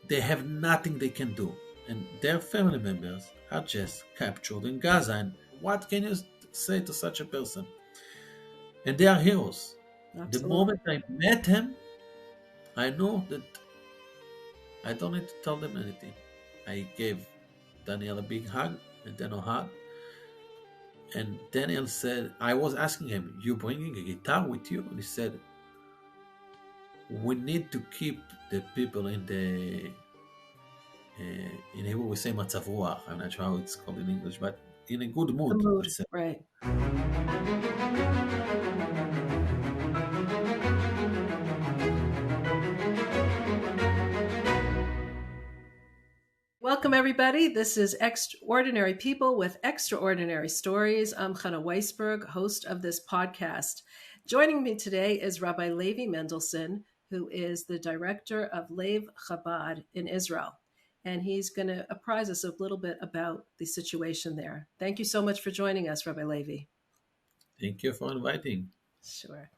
they have nothing they can do, and their family members are just captured in Gaza. And what can you say to such a person? And they are heroes. The Absolutely. moment I met him, I know that I don't need to tell them anything. I gave Daniel a big hug, and then a hug. And Daniel said, I was asking him, you bringing a guitar with you? And he said, we need to keep the people in the, in Hebrew we say matzav ruach. I'm not sure how it's called in English, but in a good The mood, he mood, said. right. Welcome, everybody. This is Extraordinary People with Extraordinary Stories. I'm Chana Weisberg, host of this podcast. Joining me today is Rabbi Levi Mendelson, who is the director of Lev Chabad in Israel. And he's going to apprise us a little bit about the situation there. Thank you so much for joining us, Rabbi Levi. Thank you for inviting. Sure.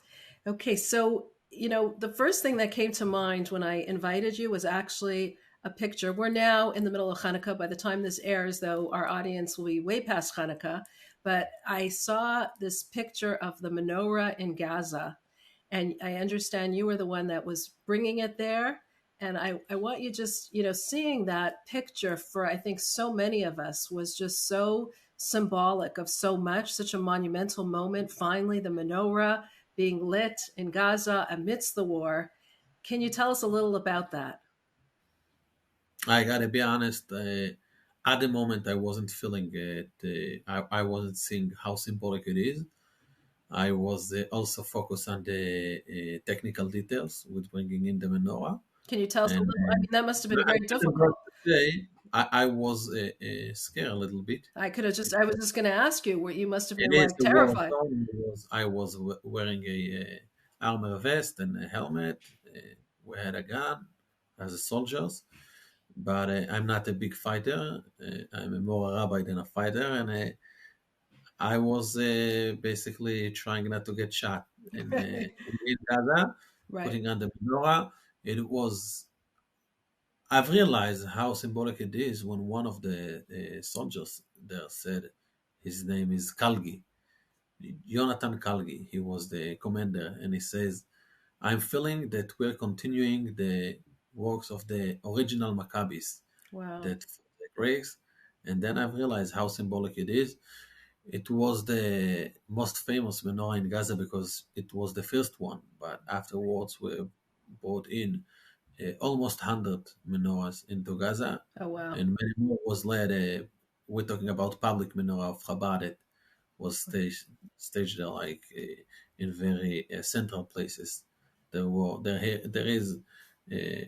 Okay, so the first thing that came to mind when I invited you was actually a picture. We're now in the middle of Hanukkah. By the time this airs, though, our audience will be way past Hanukkah. But I saw this picture of the menorah in Gaza, and I understand you were the one that was bringing it there. And I want you just, seeing that picture for, I think, so many of us was just so symbolic of so much, such a monumental moment. Finally, the menorah being lit in Gaza amidst the war. Can you tell us a little about that? I gotta be honest, at the moment I wasn't feeling it. I wasn't seeing how symbolic it is. I was also focused on the technical details with bringing in the menorah. Can you tell us a And little? I mean, that must have been I very didn't want difficult. to say I was scared a little bit. I was just going to ask you, what you must have It been is like a war terrified. zone. I was wearing a armor vest and a helmet. We had a gun as a soldiers, but I'm not a big fighter. I'm more a rabbi than a fighter, and I was basically trying not to get shot in Gaza, Right. putting on the menorah. It was. I've realized how symbolic it is when one of the soldiers there said his name is Kalgi, Jonathan Kalgi. He was the commander, and he says, I'm feeling that we're continuing the works of the original Maccabees Wow. that fought the Greeks. And then I've realized how symbolic it is. It was the most famous menorah in Gaza because it was the first one, but afterwards we brought in almost 100 menorahs into Gaza, Oh, wow. and many more was led. We're talking about public menorah of Chabad that was staged there, like in very central places. There is uh,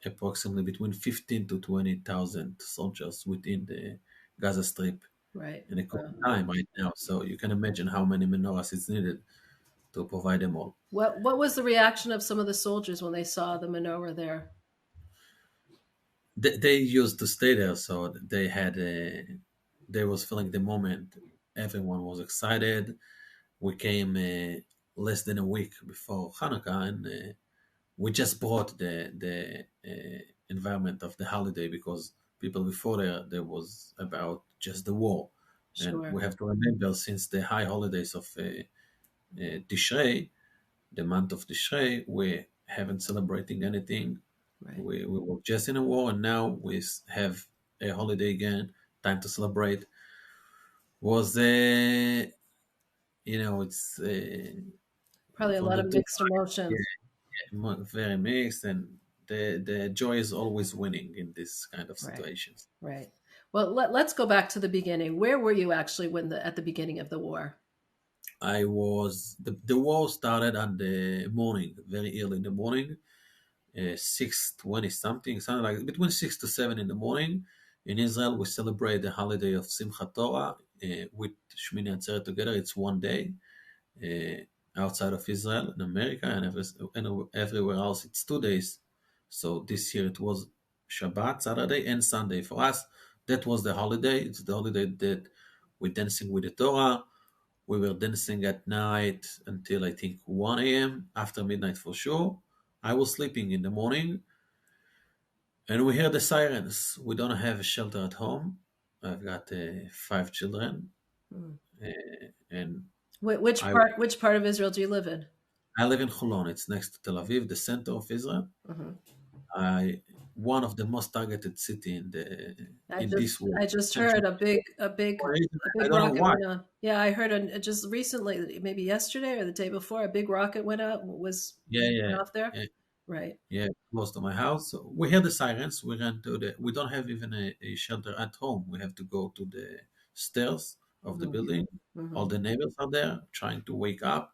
approximately between 15 to 20,000 soldiers within the Gaza Strip Right. in a current Wow. time right now. So you can imagine how many menorahs is needed to provide them all. What was the reaction of some of the soldiers when they saw the menorah there? They used to stay there, so they was feeling the moment. Everyone was excited. We came less than a week before Hanukkah, and we just brought the environment of the holiday because people before there was about just the war, and Sure. we have to remember since the high holidays of Tishrei, the month of Tishrei, we haven't celebrating anything. Right. We were just in a war, and now we have a holiday again. Time to celebrate. Was it's Probably a from lot the of two mixed sides, emotions. very mixed, and the joy is always winning in this kind of Right. situations. Right. Well, let's go back to the beginning. Where were you actually when at the beginning of the war? The war started on the morning, very early in the morning, 6:20 something like between 6 to 7 in the morning. In Israel, we celebrate the holiday of Simchat Torah with Shmini Atzeret together. It's one day. Outside of Israel, in America, and everywhere else, it's 2 days. So this year it was Shabbat, Saturday, and Sunday. For us, that was the holiday. It's the holiday that we're dancing with the Torah. We were dancing at night until I think 1 a.m. after midnight for sure. I was sleeping in the morning, and we hear the sirens. We don't have a shelter at home. I've got 5 children, Mm. and I Which part of Israel do you live in? I live in Holon. It's next to Tel Aviv, the center of Israel. Hmm. I One of the most targeted city in this world. I just Central. heard a I big don't know rocket why. went on. Yeah, I heard just recently, maybe yesterday or the day before, a big rocket Yeah, yeah, went off there. yeah, Right. yeah, close to my house. So we hear the sirens. We ran to the. We don't have even a shelter at home. We have to go to the stairs of the Hmm. building. Hmm. All the neighbors are there trying to wake up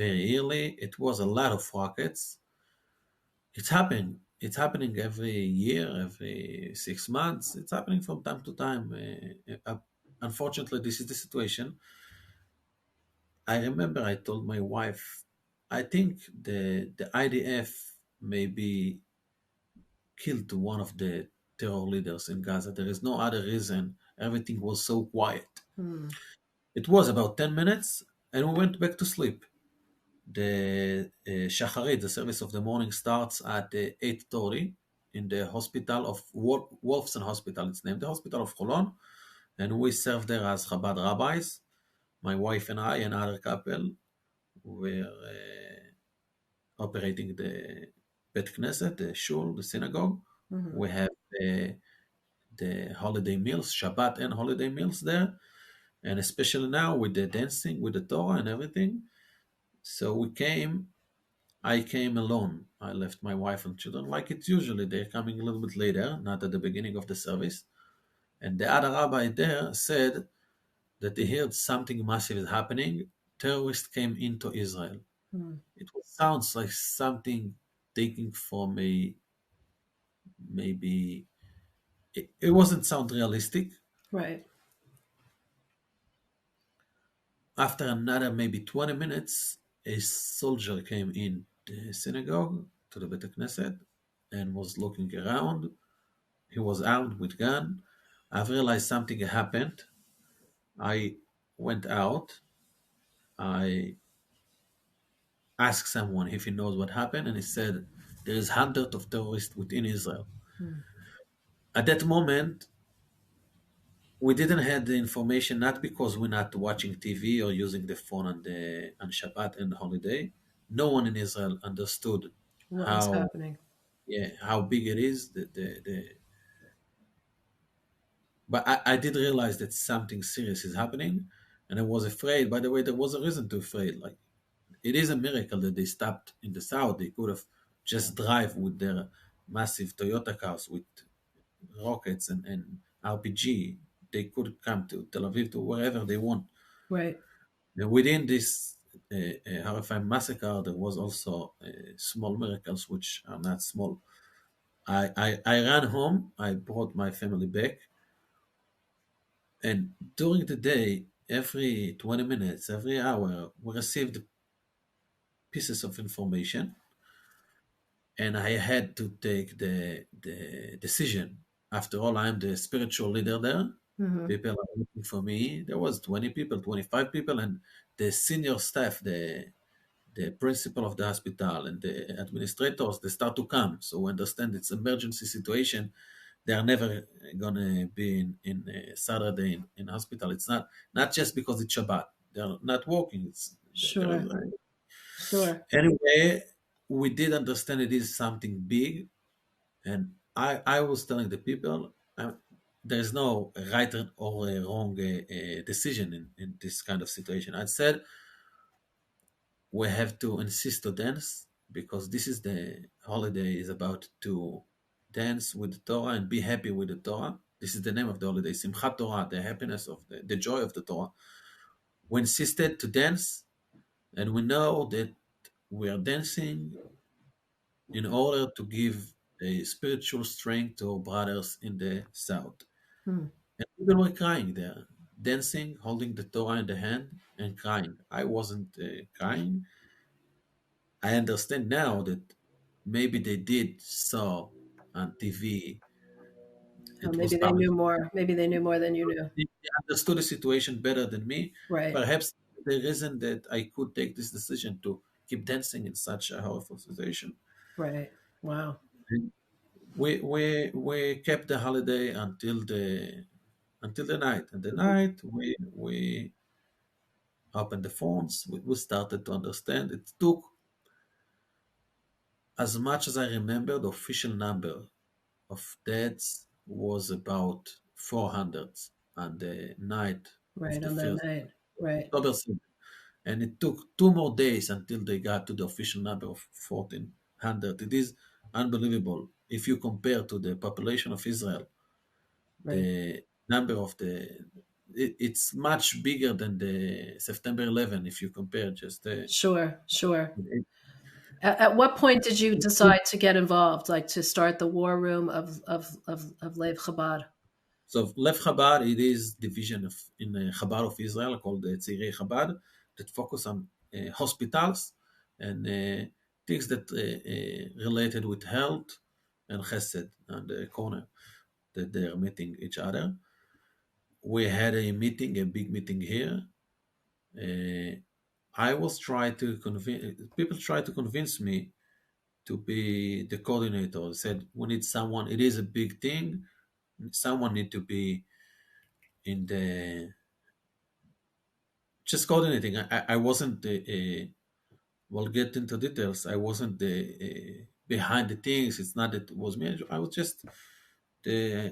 very early. It was a lot of rockets. It's happening. It's happening every year, every 6 months. It's happening from time to time. Unfortunately, this is the situation. I remember I told my wife, I think the IDF maybe killed one of the terror leaders in Gaza. There is no other reason. Everything was so quiet. Hmm. It was about 10 minutes, and we went back to sleep. The Shacharit, the service of the morning, starts at 8:30 in the hospital of Wolfson Hospital. It's named the Hospital of Holon, and we serve there as Chabad rabbis. My wife and I, another couple, were operating the Bet Knesset, the shul, the synagogue. Hmm. We have the holiday meals, Shabbat and holiday meals there, and especially now with the dancing, with the Torah and everything. So I came alone. I left my wife and children like it's usually. They're coming a little bit later, not at the beginning of the service. And the other rabbi there said that he heard something massive is happening. Terrorists came into Israel. Hmm. Sounds like something taking from a maybe it wasn't sound realistic. Right. After another maybe 20 minutes, a soldier came in the synagogue to the Bet Knesset and was looking around. He was armed with gun. I've realized something happened. I went out. I asked someone if he knows what happened, and he said there is hundreds of terrorists within Israel. Hmm. At that moment, we didn't have the information not because we're not watching TV or using the phone on Shabbat and holiday. No one in Israel understood What was how happening? how big it is. But I did realize that something serious is happening, and I was afraid. By the way, there was a reason to afraid. Like it is a miracle that they stopped in the south. They could have just drive with their massive Toyota cars with rockets and RPG. They could come to Tel Aviv to wherever they want. Right. And within this horrifying massacre, there was also small miracles, which are not small. I ran home. I brought my family back, and during the day, every 20 minutes, every hour, we received pieces of information, and I had to take the decision. After all, I'm the spiritual leader there. Hmm. People are looking for me. There was 20 people, 25 people, and the senior staff, the principal of the hospital and the administrators, they start to come. So we understand it's emergency situation. They are never gonna be in Saturday in hospital. It's not just because it's Shabbat. They're not working. There is Sure. Sure. anyway. We did understand it is something big, and I was telling the people there is no right or a wrong decision in this kind of situation. I said we have to insist to dance because this is the holiday is about to dance with the Torah and be happy with the Torah. This is the name of the holiday, Simchat Torah, the happiness of the joy of the Torah. We insisted to dance, and we know that we are dancing in order to give a spiritual strength to our brothers in the south. Hmm. And people were crying there, dancing, holding the Torah in the hand, and crying. I wasn't crying. I understand now that maybe they did saw on TV. It was Maybe they public. knew more. Maybe they knew more than you knew. They understood the situation better than me. Right. Perhaps the reason that I could take this decision to keep dancing in such a horrible situation. Right. Wow. we kept the holiday until the night. And the Mhm. night we opened the phones. We started to understand. It took, as much as I remember, the official number of deaths was about 400 on the night of Right the on that first night. Right. October 7th. And it took 2 more days until they got to the official number of 1,400. It is unbelievable. If you compare to the population of Israel, Right. the number of it's much bigger than the September 11 if you compare just the. Sure. Sure. At what point did you decide to get involved, like to start the war room of Lev Chabad? So Lev Chabad, it is division of in Chabad of Israel called the Tzirei Chabad that focus on hospitals and things that related with health and chesed and the corner that they are meeting each other. We had a meeting, a big meeting here. Uh, I was trying to convince people try to convince me to be the coordinator. They said we need someone. It is a big thing. Someone need to be in the just coordinating. I wasn't we'll get into details. I wasn't behind the things. It's not that it was me. I was just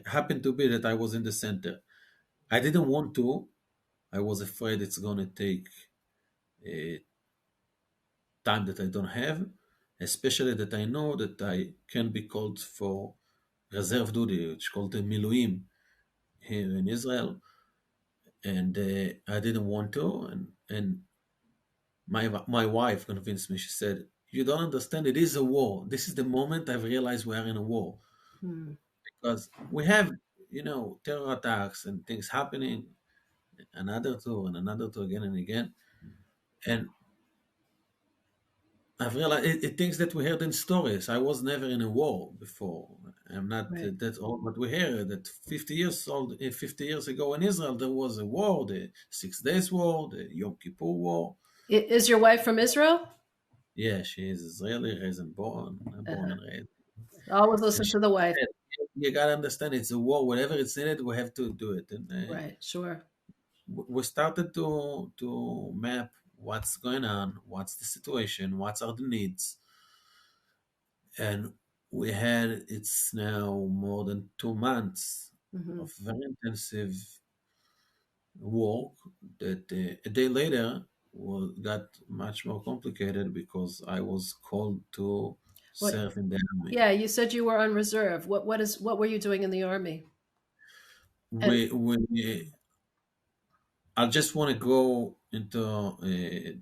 happened to be that I was in the center. I didn't want to. I was afraid it's gonna take uh, time that I don't have, especially that I know that I can be called for reserve duty, which is called the miluim here in Israel, and I didn't want to, and my wife convinced me. She said, "You don't understand. It is a war. This is the moment I've realized we are in a war Hmm. because we have, terror attacks and things happening, another two again and again, and I've realized things that we heard in stories. I was never in a war before. I'm not Right. that old, but we hear that 50 years ago in Israel there was a war, the 6 Days War, the Yom Kippur War. Is your wife from Israel? Yeah, she is Israeli, raised and born Uh-huh. and raised. Always And listen she to the wife. said, you gotta understand, it's a war. Whatever it's needed, we have to do it. And Right. Sure. we started to map what's going on, what's the situation, what are the needs, and we had it's now more than 2 months Hmm. of very intensive work that a day later got much more complicated because I was called to What? serve in the army. Yeah, you said you were on reserve. What were you doing in the army? And We I just want to go into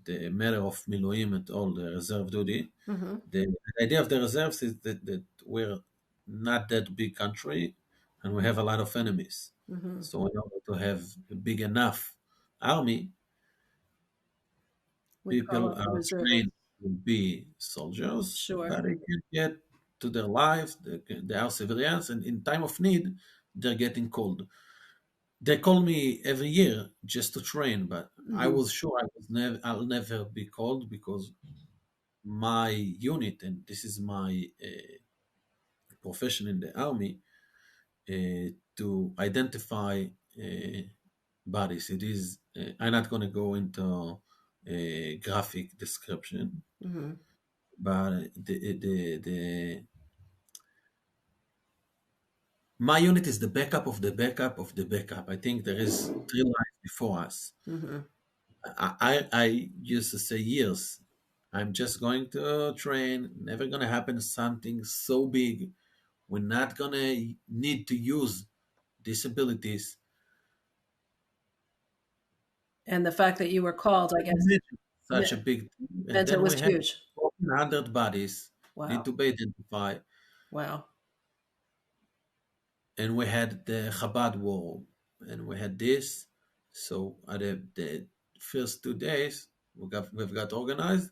the matter of Miloim and all the reserve duty. hmm The idea of the reserves is that we're not that big country and we have a lot of enemies. hmm So in order to have a big enough army, we call people up the are reservists. trained to be soldiers, Sure. but they can get to their lives. They are civilians, and in time of need, they're getting called. They call me every year just to train, but I hmm was sure I'll never be called because my unit, and this is my profession in the army, to identify bodies. It is. I'm not going to go into a graphic description, hmm but the my unit is the backup of the backup of the backup. I think there is 3 lines before us. hmm I used to say years. I'm just going to train. Never gonna happen something so big. We're not gonna need to use disabilities. And the fact that you were called, I guess, Imagine such a me- big thing. And meant it then we was had huge. 1,400 bodies need Wow. to be identified. Wow. And we had the Chabad war, and we had this. So at the first 2 days, we've got organized,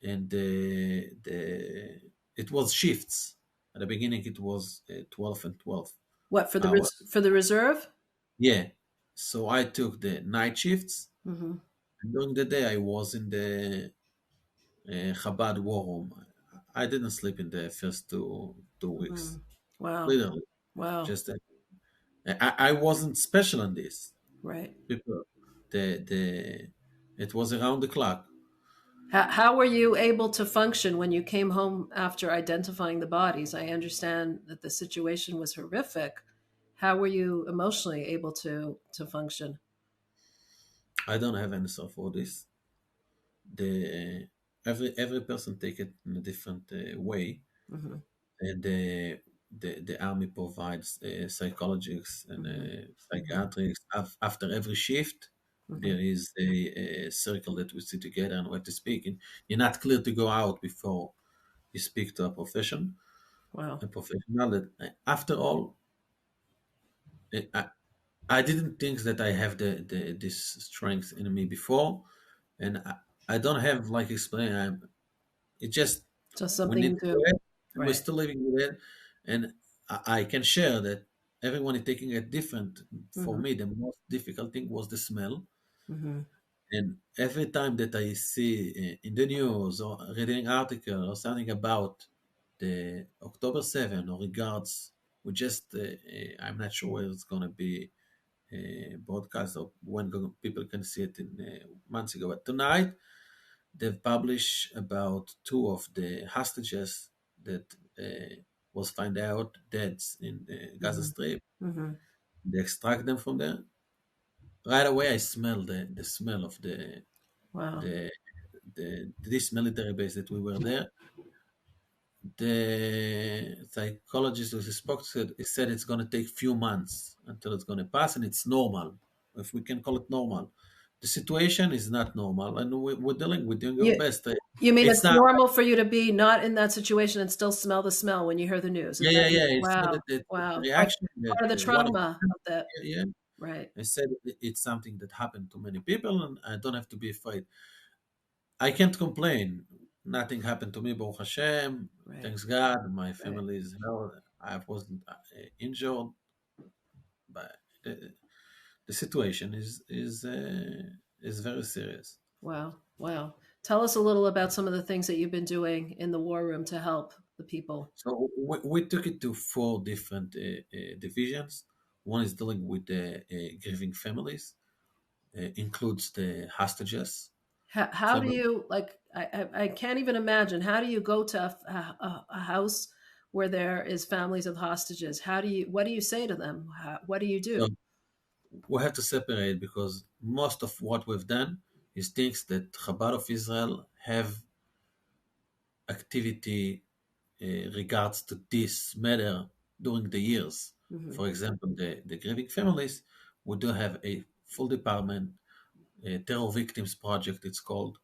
and the it was shifts. At the beginning, it was 12 and 12 What hours. for the reserve? Yeah. So I took the night shifts, hmm and during the day, I was in the Chabad war room. I didn't sleep in the first two hmm weeks. Wow. literally. Wow. Just I wasn't special in this. Right. People, the it was around the clock. How were you able to function when you came home after identifying the bodies? I understand that the situation was horrific. How were you emotionally able to function? I don't have answer for this. The every person take it in a different way, Hmm. and the army provides psychologists and Hmm. Hmm. psychiatrists. After every shift, Hmm. there is a circle that we sit together and we have to speak. And you're not clear to go out before you speak to Wow. a professional. That after all, I, I didn't think that I have this strength in me before, and I don't have like explain. It just Just we something need you to do do. it, and we're Right. still living with it. And I can share that everyone is taking it different. For Hmm. me, the most difficult thing was the smell. Hmm. And every time that I see in the news or reading article or something about the October 7 or regards, we just I'm not sure where it's gonna be broadcast or when people can see it in months ago. But tonight they've published about two of the hostages that was found out dead in the Gaza Hmm. Strip. Hmm. They extract them from there. Right away, I smell the smell of Wow. the this military base that we were there. The psychologist who spoke to it, he said it's going to take few months until it's going to pass, and it's normal, if we can call it normal. The situation is not normal, and we're doing our You best. you mean It's it's not. normal for you to be not in that situation and still smell the smell when you hear the news? Is Yeah, that yeah, yeah. It's not wow? that the Wow. reaction that Part of the one of trauma of that. yeah, yeah, Right. I said it's something that happened to many people, and I don't have to be afraid. I can't complain. Nothing happened to me, Baruch Hashem. Right. Thanks God. My Right. family is well. I wasn't injured, but the situation is very serious. Wow. Wow. Tell us a little about some of the things that you've been doing in the war room to help the people. So we took it to four different divisions. One is dealing with the grieving families, includes the hostages. How do Family. you like? I can't even imagine. How do you go to a house where there is families of hostages? How do you? What do you say to them? What do you So do? we have to separate because most of what we've done is things that Chabad of Israel have activity regards to this matter during the years. Hmm. For example, the grieving families, we do have a full department, a terror victims project, it's called.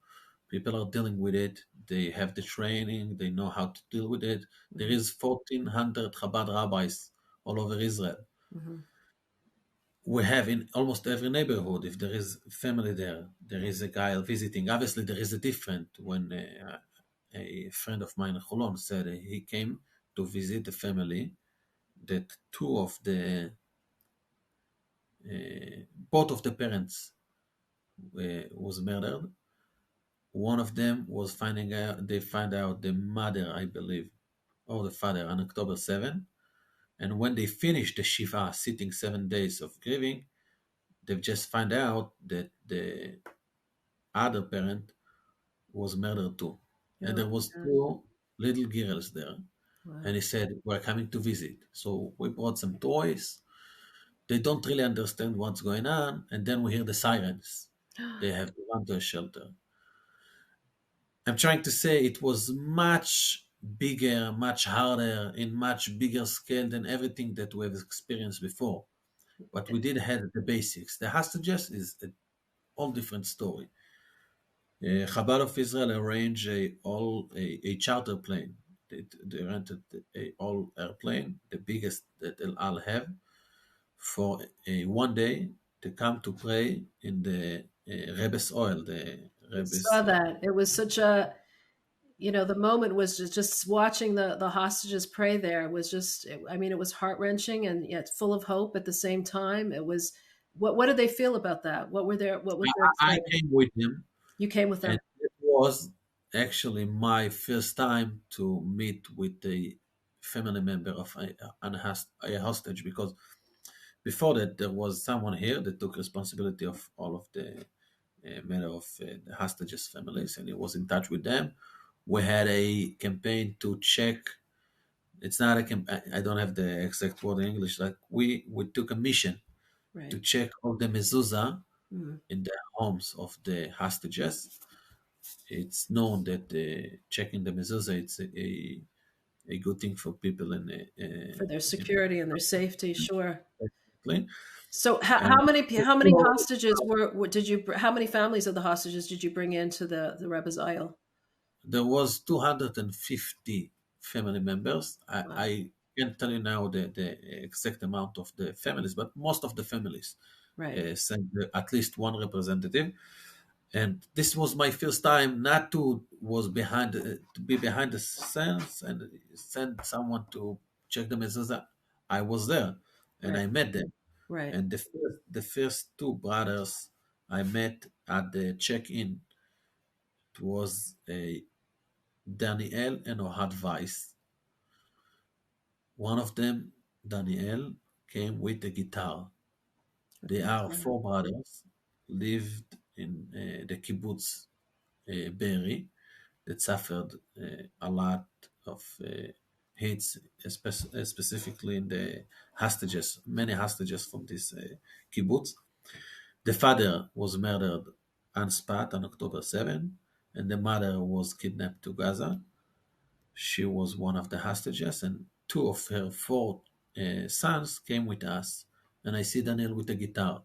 People are dealing with it. They have the training. They know how to deal with it. There Hmm. is 1,400 Chabad rabbis all over Israel. Hmm. We have in almost every neighborhood, if there is family there, there is a guy visiting. Obviously, there is a different when a friend of mine in Cholon said he came to visit a family that two of the both of the parents was murdered. One of them was finding out they find out the mother, I believe, or the father on October 7. And when they finish the Shiva, sitting 7 days of grieving, they've just find out that the other parent was murdered too. And Oh there was my God! two little girls there. And Wow. he said, we're coming to visit. So we brought some toys. They don't really understand what's going on. And then we hear the sirens. They have to run to a shelter. I'm trying to say it was much bigger, much harder, in much bigger scale than everything that we've experienced before. But we did have the basics. The hostages is a all different story. Chabad of Israel arranged a charter plane. They rented a all airplane, the biggest that El Al have, for a 1 day to come to pray in the Rebbe's oil, the I saw Rebbe's. that. It was such a the moment was just watching the hostages pray there was just I mean it was heart-wrenching and yet full of hope at the same time. It was what did they feel about that? What was their I excitement? came with him, You came with and them. it was actually my first time to meet with the family member of a hostage, because before that there was someone here that took responsibility of all of the matter of the hostages families, and he was in touch with them. We had a campaign to check. It's not a campaign. I don't have the exact word in English. Like we took a mission to Right. check all the mezuzah Mm. in the homes of the hostages. It's known that checking the mezuzah, it's a good thing for people For their in security and their safety, sure. the So and how many so hostages did you how many families of the hostages did you bring into the Rebbe's Isle? there was 250 family members. Wow. I can't tell you now the exact amount of the families, but most of the families Right. sent at least one representative. And this was my first time not to was behind to be behind the scenes and send someone to check the mezuzah. I was there and Right. I met them. Right. And the first two brothers I met at the check-in was a Daniel and Ohad Weiss. One of them, Daniel, came with a guitar. They Okay. are Wow. four brothers, lived in the kibbutz Be'eri, that suffered a lot of hits, specifically in the hostages, many hostages from this kibbutz. The father was murdered on spot on October 7, and the mother was kidnapped to Gaza. She was one of the hostages, and two of her four sons came with us. And I see Daniel with a guitar.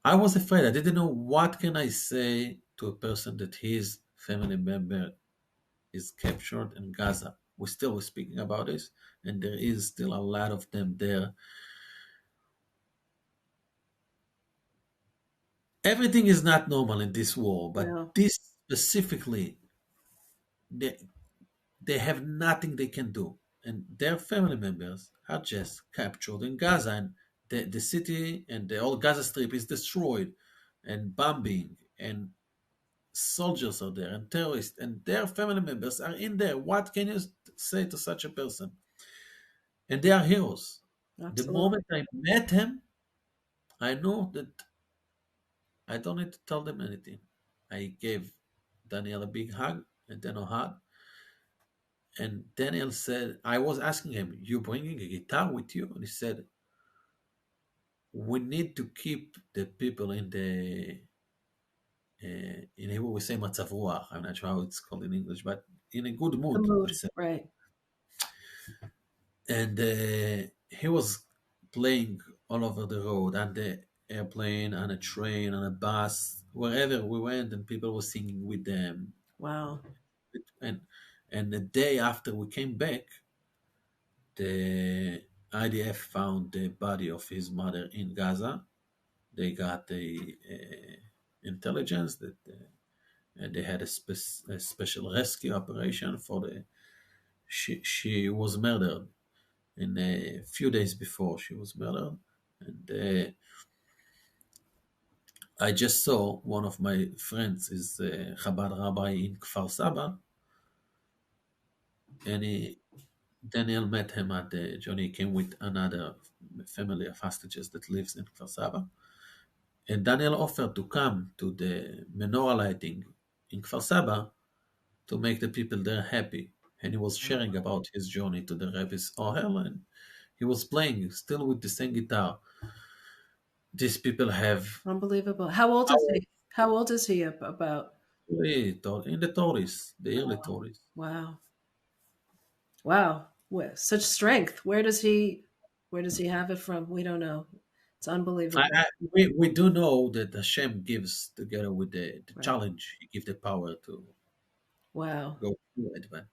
I was afraid. I didn't know what can I say to a person that his family member is captured in Gaza. We still were speaking about this, and there is still a lot of them there. Everything is not normal in this war, but No. this specifically, they, they have nothing they can do. And their family members are just captured in Gaza, and the city and the whole Gaza Strip is destroyed, and bombing, and soldiers are there, and terrorists, and their family members are in there. What can you say to such a person? And they are heroes. The Absolutely. moment I met him, I know that I don't need to tell them anything. I gave Daniel a big hug and then a hug. And Daniel said, I was asking him, you bringing a guitar with you? And he said, we need to keep the people in Hebrew we say matzav ruach. I'm not sure how it's called in English, but in a good The mood, he mood. said. Right. And he was playing all over the road, on the airplane, on a train, on a bus, wherever we went, and people were singing with them. Wow. And the day after we came back, the IDF found the body of his mother in Gaza. They got the intelligence that and they had a special rescue operation for the. She was murdered in a few days before she was murdered, and I just saw one of my friends is a Chabad rabbi in Kfar Saba, and Daniel met him at the journey. He came with another family of hostages that lives in Kfar Saba, and Daniel offered to come to the menorah lighting in Kfar Saba to make the people there happy. And he was Wow. sharing about his journey to the Rebbe's Ohel, and he was playing still with the same guitar. These people have Unbelievable. How old is he? How old is he about? in the Tories, the early Tories. Wow. Wow. Such strength. Where does he have it from? We don't know. It's unbelievable. We do know that Hashem gives together with the Right. challenge, He gives the power to Wow. go through it. But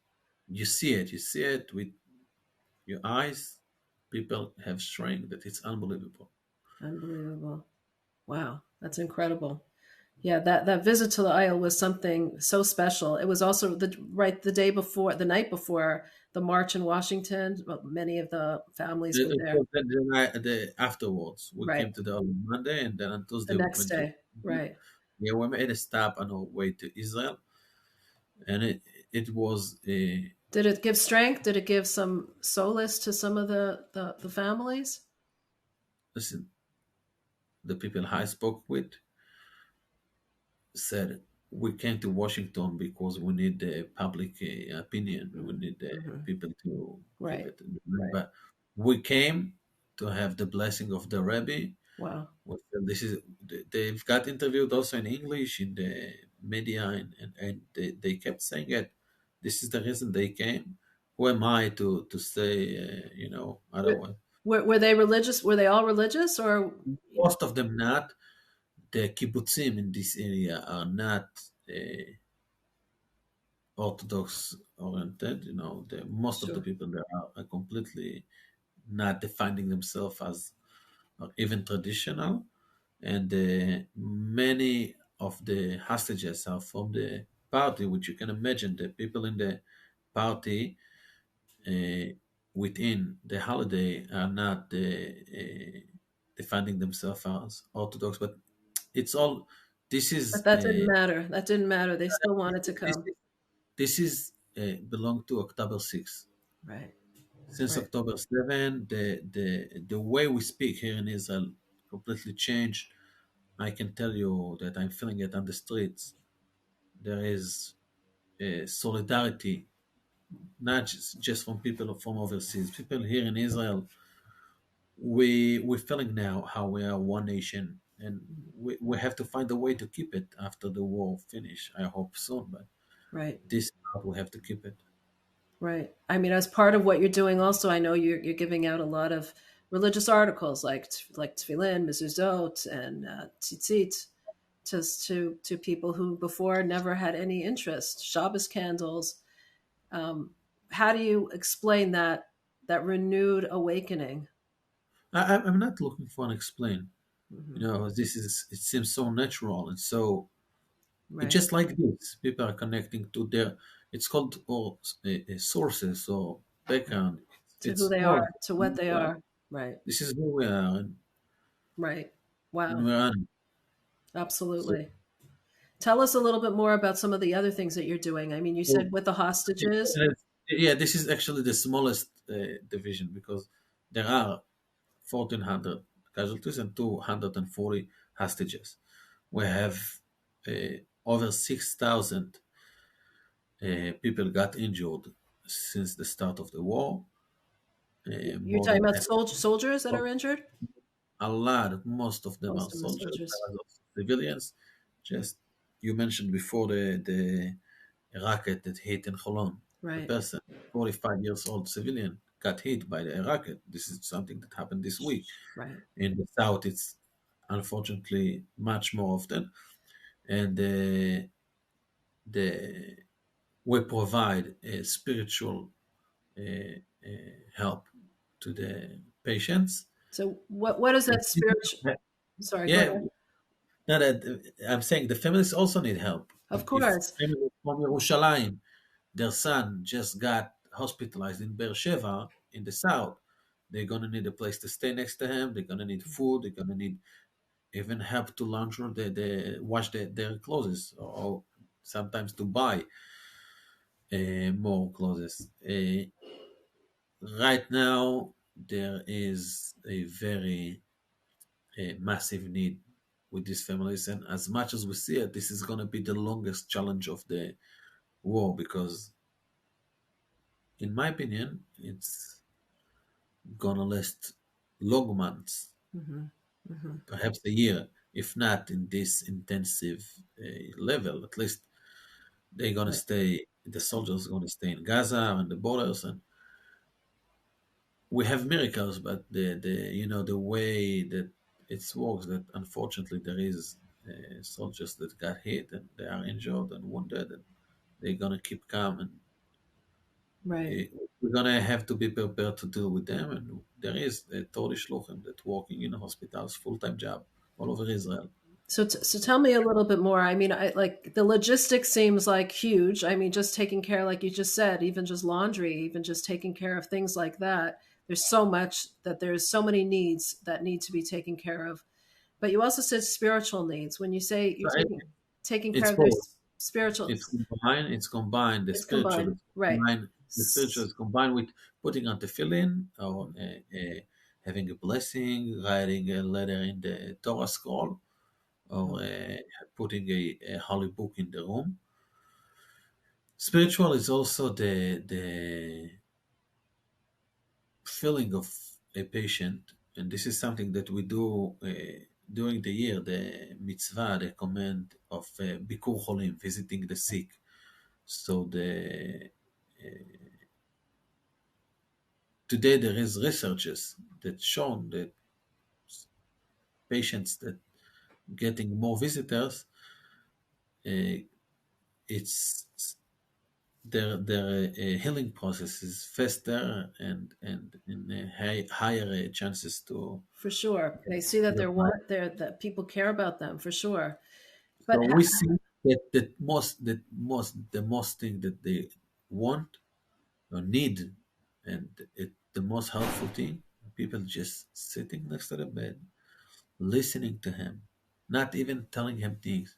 you see it with your eyes. People have strength that it's unbelievable. Unbelievable. Wow. That's incredible. Yeah, that visit to the Isle was something so special. It was also the day before, the night before the march in Washington. Well, many of the families were It there. was then afterwards. We Right. came to the on Monday, and then on The Tuesday we next went to. day. Right. Yeah, we made a stop on our way to Israel, and it was. Did it give strength? Did it give some solace to some of the families? Listen, the people I spoke with said we came to Washington because we need the public opinion. We need the Mm-hmm. people to keep Right. it. But we came to have the blessing of the Rebbe. Wow. This is they've got interviewed also in English in the media, and they kept saying it. This is the reason they came. Who am I to say Were, otherwise? were they religious? Were they all religious, or you know? Most of them not. The kibbutzim in this area are not Orthodox oriented. Most of the Sure. people there are completely not defining themselves as even traditional, and many of the hostages are from the party, which you can imagine the people in the party uh, within the holiday are not defining themselves as Orthodox, but it's all. This But is that didn't matter. That didn't matter. They still wanted to this come. is this is belong to October 6th. Right. Since Right. October 7, the way we speak here in Israel completely changed. I can tell you that I'm feeling it on the streets. There is solidarity, not just from people from overseas. People here in Israel, we're feeling now how we are one nation, and we have to find a way to keep it after the war finish. I hope soon, but Right. this part we have to keep it. Right. I mean, as part of what you're doing, also, I know you're giving out a lot of religious articles like tefillin, mezuzot, and tzitzit to people who before never had any interest. Shabbos candles. Um, how do you explain that renewed awakening? I'm not looking for an explain. Hmm. It seems so natural and so. It's Right. just like this. People are connecting to their. It's called all sources or background. To who It's they all. are, to what they Well, are. Right. this is who we are, Right. and Wow. we're on. So, Absolutely. Tell us a little bit more about some of the other things that you're doing. I mean, you so said with the hostages. yeah, this is actually the smallest division because there are 1,400 casualties and 240 hostages. We have over 6,000 people got injured since the start of the war. You're More talking than about half, soldiers that are injured? a lot. Most of them are Most of them are soldiers, soldiers. there are also civilians. Just you mentioned before the rocket that hit in Holon. A Right. person, 45 years old civilian, got hit by the rocket. This is something that happened this week. Right. In the south, it's unfortunately much more often. And the we provide a spiritual help to the patients. So what is that spiritual? Sorry, go Yeah, ahead. no, that I'm saying the families also need help. Of If course. family from Yerushalayim, their son just got hospitalized in Beersheba in the south, they're gonna need a place to stay next to him. They're gonna need food. They're gonna need even help to launder wash their clothes, or sometimes to buy more clothes. Right now, there is a very massive need with these families, and as much as we see it, this is going to be the longest challenge of the war because, in my opinion, it's going to last long months, Hmm. Hmm. perhaps a year, if not in this intensive level. At least they're going to Right. stay. The soldiers are going to stay in Gaza and the borders, and we have miracles, but the way that it works, that unfortunately there is soldiers that got hit and they are injured and wounded, and they're gonna keep calm, and Right. uh, we're gonna have to be prepared to deal with them. And there is a Tori Shluchim that working in hospitals, full time job all over Israel. So tell me a little bit more. I mean, I like the logistics seems like huge. I mean, just taking care, like you just said, even just laundry, even just taking care of things like that. There's so much that there's so many needs that need to be taken care of. But you also said spiritual needs. When you say you're So taking care it's of their both. spiritual, It's combined. It's combined. The it's spiritual. combined, It's right? combined. The spiritual is combined with putting on tefillin or having a blessing, writing a letter in the Torah scroll, or putting a holy book in the room. Spiritual is also the feeling of a patient, and this is something that we do during the year, the mitzvah, the command of Bikur Cholim, visiting the sick. So today there is researches that shown that patients that getting more visitors, uh, it's their healing process is faster and in higher chances to For sure. They see that heal. they're that people care about them for sure. But So we see that the most thing that they want or need, and the most helpful thing, people just sitting next to the bed, listening to him, not even telling him things.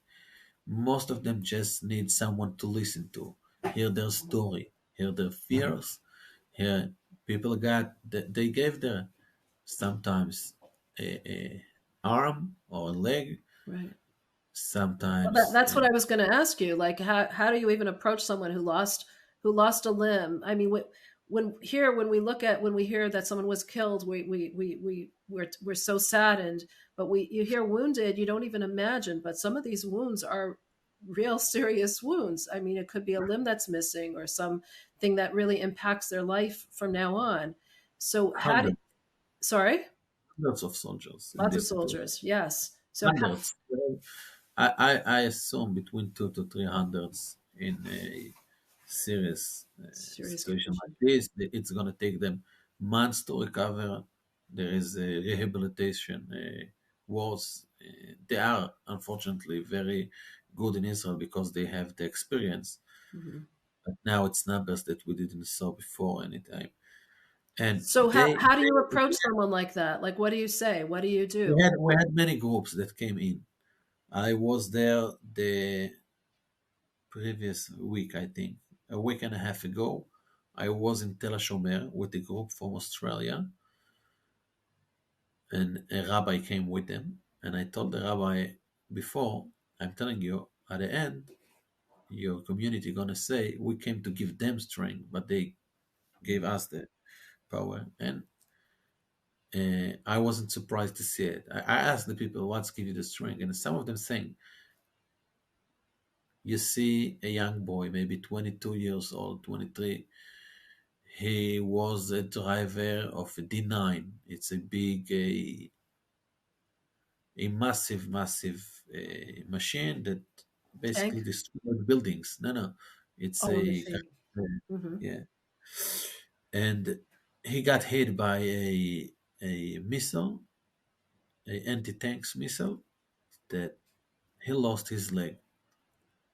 Most of them just need someone to listen to, hear their story, hear their fears, hear people got that they gave their sometimes a arm or a leg, right. Well, sometimes that's what I was going to ask you. Like, how do you even approach someone who lost a limb? I mean, when we look at when we hear that someone was killed, we're so saddened. But you hear wounded, you don't even imagine. But some of these wounds are real serious wounds. I mean, it could be a limb that's missing or something that really impacts their life from now on. So hundreds, sorry, hundreds of soldiers in lots of this situation. soldiers, yes. So Hundreds. I assume between two to three hundreds in a serious serious situation like condition. this. It's going to take them months to recover. There is a rehabilitation wards. They are unfortunately very good in Israel because they have the experience. Mhm. But now it's numbers that we didn't saw before anytime. And So how do you approach someone like that? Like, what do you say? What do you we do? had we had many groups that came in. I was there the previous week, I think, a week and a half ago. I was in Tel Shomer with a group from Australia, and a rabbi came with them. And I told the rabbi before, I'm telling you, at the end, your community gonna say we came to give them strength, but they gave us the power. And I wasn't surprised to see it. I asked the people, "What's give you the strength?" And some of them saying, "You see a young boy, maybe 22 years old, 23. He was a driver of a D9. It's a big, a massive, massive machine that basically Tank? destroyed buildings. No, no, it's Oh, a a machine. Hmm. yeah, and he got hit by a missile, a anti-tanks missile that he lost his leg.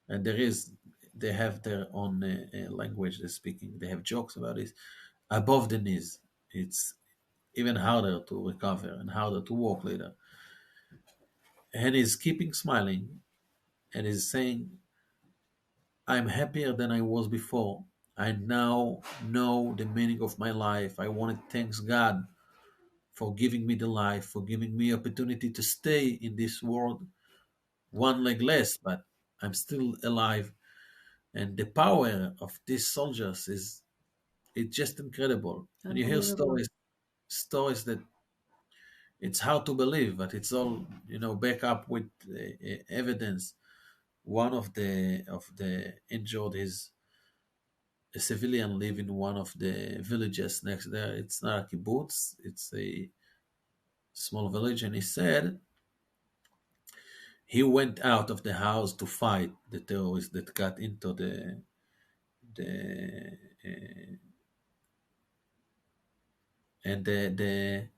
And they have their own language they're speaking. They have jokes about it. Above the knees, it's even harder to recover and harder to walk later. And he's keeping smiling and he's saying, I'm happier than I was before. I now know the meaning of my life. I want to thank God for giving me the life, for giving me opportunity to stay in this world one leg less, but I'm still alive. And the power of these soldiers is it's just incredible. And you hear Unbelievable. stories that it's hard to believe, but it's all back up with evidence. One of the injured is a civilian live in one of the villages next there. It's not a kibbutz; it's a small village, and he said he went out of the house to fight the terrorists that got into the and the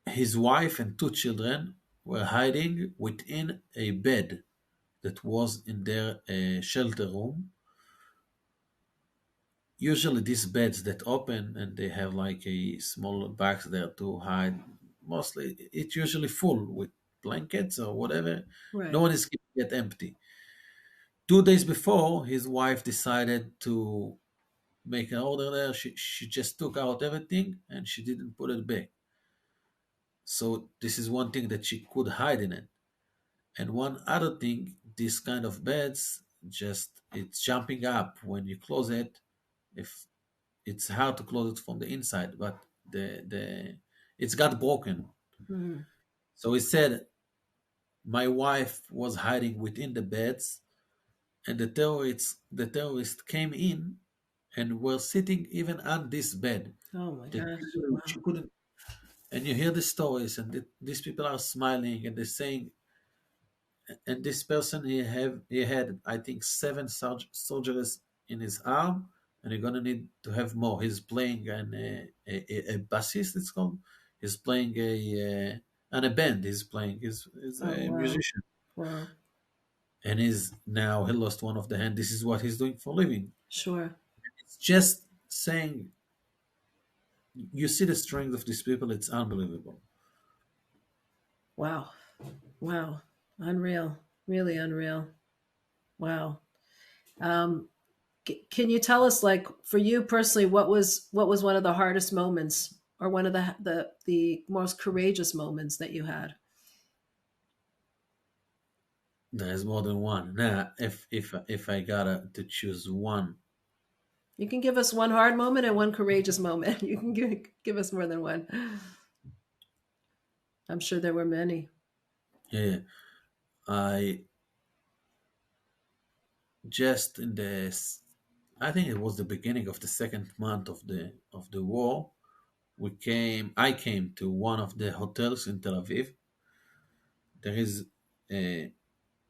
his wife and two children were hiding within a bed that was in their shelter room. Usually, these beds that open and they have like a small box there to hide. Mostly, it's usually full with blankets or whatever. No Right. one is keeping it empty. 2 days before, his wife decided to make an order there. She just took out everything and she didn't put it back. So this is one thing that she could hide in it. And one other thing, this kind of beds, just it's jumping up when you close it. If it's hard to close it from the inside, but the it's got broken. Mhm. So he said my wife was hiding within the beds, and the terrorists came in and were sitting even on this bed. Oh my That gosh. she Wow. couldn't. And you hear the stories, and these people are smiling and they're saying, and this person he had I think seven surgeries in his arm, and you're gonna need to have more. He's playing a bassist. It's called. He's playing and a band. He's playing. He's Oh a wow. musician, Wow. and he's now he lost one of the hand. This is what he's doing for a living. Sure. It's just saying you see the strength of these people. It's unbelievable. Wow. Wow. Unreal. Really unreal. Wow. Um, can you tell us, like, for you personally, what was one of the hardest moments, or one of the most courageous moments that you had? There's more than one. Now, if I gotta to choose one, You can give us one hard moment and one courageous moment. You can give us more than one. I'm sure there were many. yeah, I just in I think it was the beginning of the second month of the war. I came to one of the hotels in Tel Aviv. There is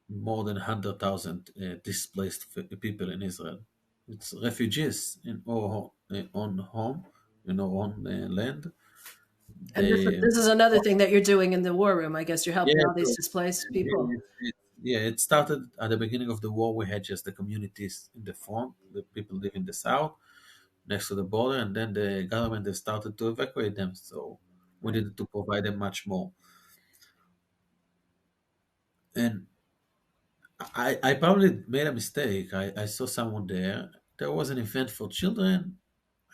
more than 100,000 displaced people in Israel. It's refugees in our own home, in our own land. And this They this is another thing that you're doing in the war room. I guess you're helping Yeah, all these so displaced people. it started at the beginning of the war. We had just the communities in the front, the people live in the south, next to the border, and then the government has started to evacuate them. So we Right. needed to provide them much more. And I probably made a mistake. I saw someone there. There was an event for children.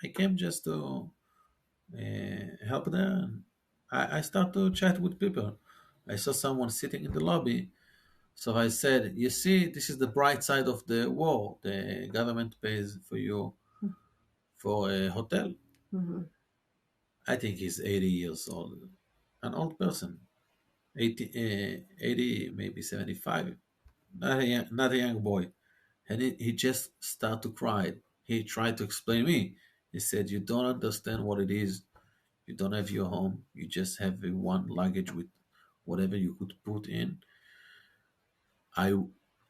I came just to help them. And I start to chat with people. I saw someone sitting in the lobby. So I said, you see, this is the bright side of the war. The government pays for you for a hotel. Hmm. I think he's 80 years old, an old person, 80 maybe 75, not a young boy. And he just started to cry. He tried to explain me. He said, you don't understand what it is. You don't have your home. You just have a one luggage with whatever you could put in. I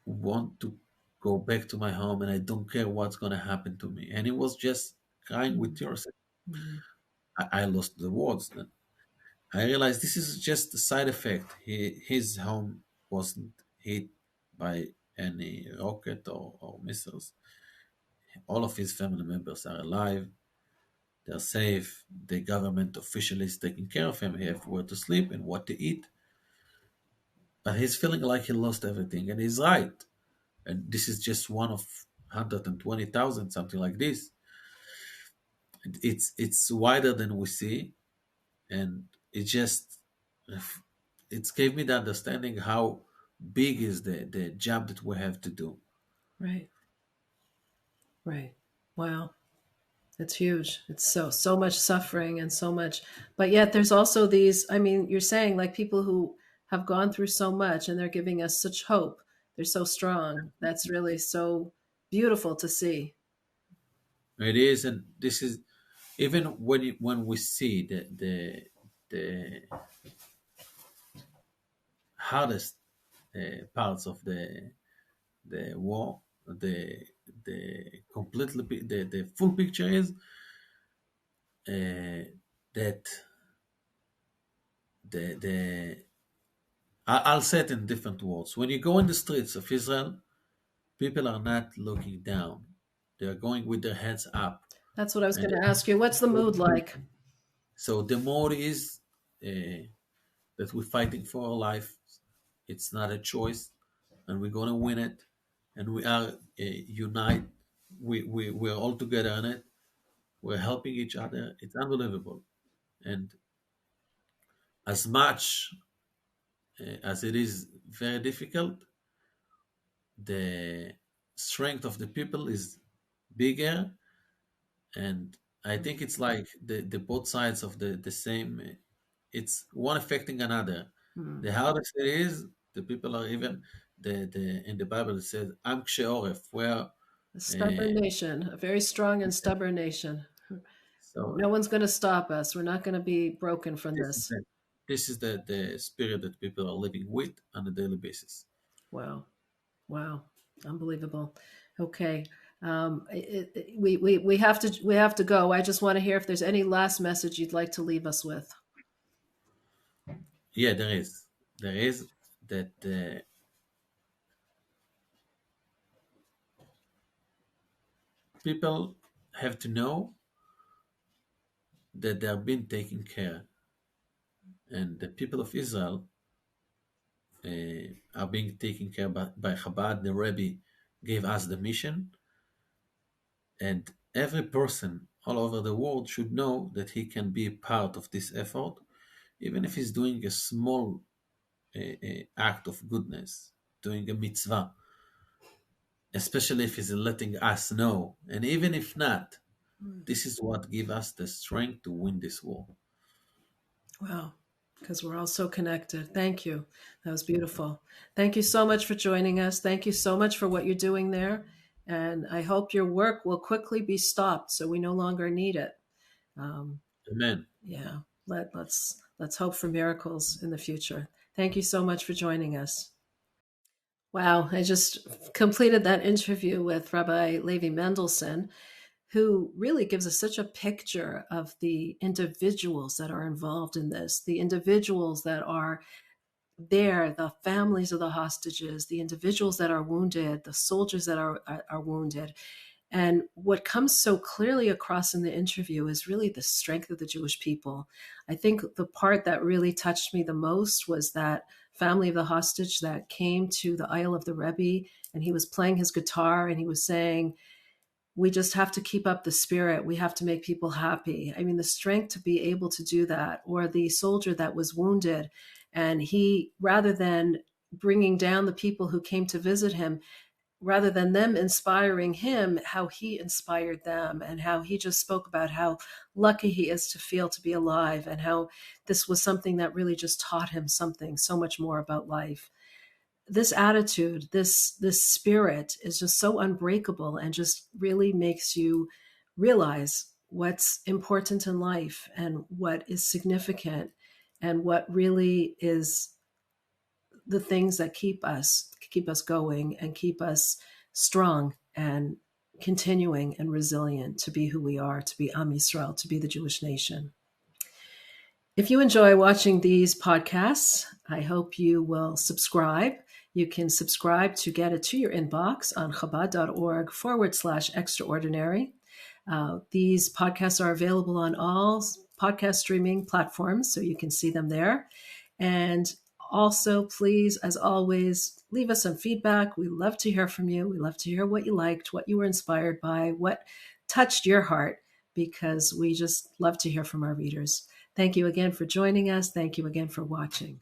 want to go back to my home and I don't care what's going to happen to me. And he was just crying with tears. Hmm. I lost the words then. I realized this is just a side effect. His home wasn't hit by any rocket or missiles. All of his family members are alive. They're safe. The government officially is taking care of him. He have where to sleep and what to eat. But he's feeling like he lost everything. And he's right. And this is just one of 120,000, something like this. It's wider than we see, and it gave me the understanding how big is the job that we have to do. Right. Right. Wow. It's huge. It's so much suffering and so much, but yet there's also these. I mean, you're saying, like, people who have gone through so much and they're giving us such hope. They're so strong. That's really so beautiful to see. It is, and this is even when we see the hardest parts of the war, the completely the full picture is that the I'll say it in different words. When you go in the streets of Israel, people are not looking down; they are going with their heads up. That's what I was And going to ask you. What's the mood like? so the more is that we're fighting for our life. It's not a choice, and we're gonna win it. And we are unite. we're all together in it. We're helping each other. It's unbelievable. And as much as it is very difficult, the strength of the people is bigger. And I think it's like the both sides of the same. It's one affecting another. Mm. The hardest it is, the people are even the in the Bible it says Am Oref, where A uh, stubborn nation, a very strong and stubborn nation. so No one's going to stop us. We're not going to be broken from this is this. the spirit that people are living with on a daily basis. Wow. Wow. Unbelievable. Okay. We have to go. I just want to hear if there's any last message you'd like to leave us with. Yeah, there is that people have to know that they are being taken care, and the people of Israel are being taken care by Chabad. The Rebbe gave us the mission, and every person all over the world should know that he can be a part of this effort, even if he's doing a small act of goodness, doing a mitzvah, especially if he's letting us know. And even if not, this is what gives us the strength to win this war. Wow. Because we're all so connected. Thank you. That was beautiful. Thank you so much for joining us. Thank you so much for what you're doing there. And I hope your work will quickly be stopped so we no longer need it. Um, Amen. yeah. Let's hope for miracles in the future. Thank you so much for joining us. Wow, I just completed that interview with Rabbi Levi Mendelson, who really gives us such a picture of the individuals that are involved in this, the individuals that are there, the families of the hostages, the individuals that are wounded, the soldiers that are wounded. And what comes so clearly across in the interview is really the strength of the Jewish people. I think the part that really touched me the most was that family of the hostage that came to the aisle of the Rebbe, and he was playing his guitar and he was saying, we just have to keep up the spirit. We have to make people happy. I mean, the strength to be able to do that. Or the soldier that was wounded, and he, rather than bringing down the people who came to visit him, rather than them inspiring him, how he inspired them, and how he just spoke about how lucky he is to feel to be alive, and how this was something that really just taught him something so much more about life. This attitude, this spirit is just so unbreakable and just really makes you realize what's important in life and what is significant and what really is the things that keep us going and keep us strong and continuing and resilient to be who we are, to be Am Yisrael, to be the Jewish nation. If you enjoy watching these podcasts, I hope you will subscribe. You can subscribe to get it to your inbox on Chabad.org/extraordinary. These podcasts are available on all podcast streaming platforms, so you can see them there. And also, please, as always, leave us some feedback. We love to hear from you. We love to hear what you liked, what you were inspired by, what touched your heart, because we just love to hear from our readers. Thank you again for joining us. Thank you again for watching.